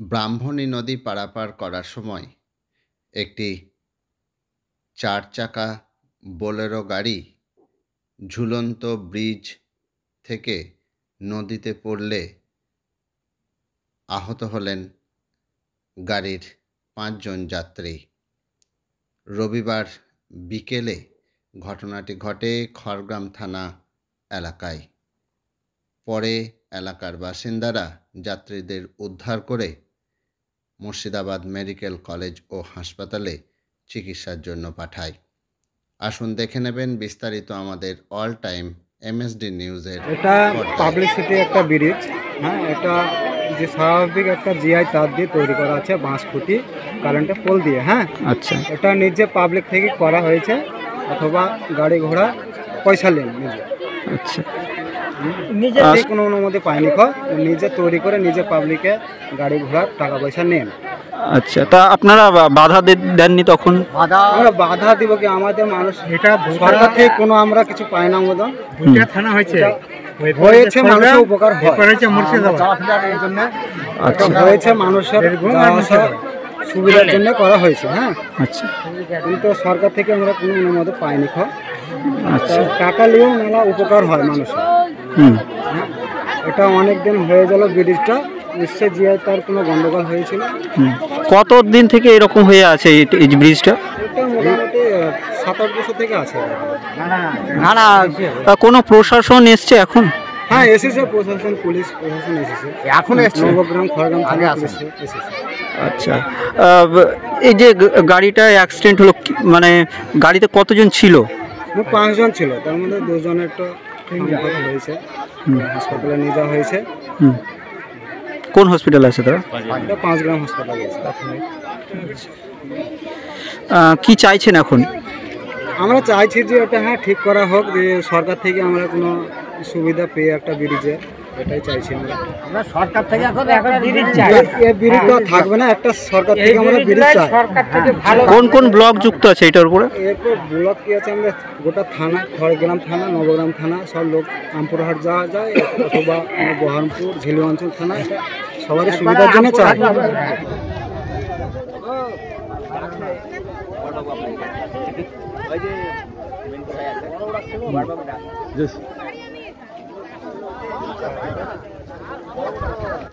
ব্রাহ্মণী নদী পারাপার করার সময় একটি ৪ চাকা বোলেরো গাড়ি ঝুলন্ত ব্রিজ থেকে নদীতে পড়লে আহত হলেন গাড়ির ৫ জন যাত্রী। রবিবার বিকেলে ঘটনাটি ঘটে খড়গ্রাম থানা এলাকায়। পরে এলাকার বাসিন্দারা যাত্রীদের উদ্ধার করে মুর্শিদাবাদ মেডিকেল কলেজ ও হাসপাতালে চিকিৎসার জন্য পাঠায়। আসুন দেখে নেবেন বিস্তারিত আমাদের অল টাইম এমএসডি নিউজের। এটা পাবলিসিটি একটা ব্রিজ, হ্যাঁ, এটা যে স্বাভাবিক একটা জিআই তার দিয়ে তৈরি করা আছে, বাঁশ খুঁটি কারেন্টের পোল দিয়ে। হ্যাঁ, আচ্ছা, এটা নিজে পাবলিক থেকে করা হয়েছে অথবা গাড়ি ঘোড়া পয়সা নেন নিজে। আচ্ছা, নিজে কোনো অনুমতি পায়নি, নিজে তৈরি করে নিজে পাবলিকে গাড়ি ঘোড়া টাকা পয়সা নেন। আচ্ছা, তা আপনারা বাধা দেননি? তখন আমরা বাধা দিব কি? আমাদের মানুষ এটা সরকার থেকে কোনো আমরা কিছু পাই না অনুমোদন। থানা হয়েছে মানুষের উপকার হয়েছে মানুষের সুবিধার জন্য করা হয়েছে। হ্যাঁ, আচ্ছা, কিন্তু সরকার থেকে আমরা কোনো অনুমোদন পাইনি। আচ্ছা, টাকা নিয়েও মেলা উপকার হয় মানুষের। হ্যাঁ, এটা অনেক দিন হয়ে গেল ব্রিজটা, নিশ্চয় জিআই তার কোনো গন্ডগোল হয়েছিল। কত দিন থেকে এরকম হয়ে আছে এই ব্রিজটা? এটা মোটামুটি ৭-৮ বছর থেকে আছে। কোনো প্রশাসন এসছে এখন? হ্যাঁ, এসেছে প্রশাসন, পুলিশ প্রশাসন এসেছে এখন, এসেছে নবগ্রাম খড়গ্রাম আগে এসেছে। আচ্ছা, এই যে গাড়িটা অ্যাক্সিডেন্ট হলো, মানে গাড়িতে কতজন ছিল? ৫ জন ছিল, তার মধ্যে ২ জনের একটা হয়েছে, হাসপাতালে নিয়ে যাওয়া হয়েছে। কোন হসপিটাল আছে তারা? ৫ গ্রাম হাসপাতাল আছে। কি চাইছেন এখন? আমরা চাইছি যে এটা ঠিক করা হোক, যে সরকার থেকে আমরা কোনো সুবিধা পেয়ে একটা ব্রিজে, এটাই চাইছি আমরা। সরকার থেকে এখন ব্রিজ চাই, এই ব্রিজটা থাকবে না, একটা সরকার থেকে আমরা ব্রিজ চাই। কোন কোন ব্লক যুক্ত আছে এটার উপরে? এরপর ব্লক কি আছে, আমরা গোটা থানা, খড়গ্রাম থানা, নবগ্রাম থানা, সব লোক রামপুরহাট যাওয়া যায় অথবা বহরমপুর ঝিলি অঞ্চল থানা, সবারই সুবিধার জন্য চাই।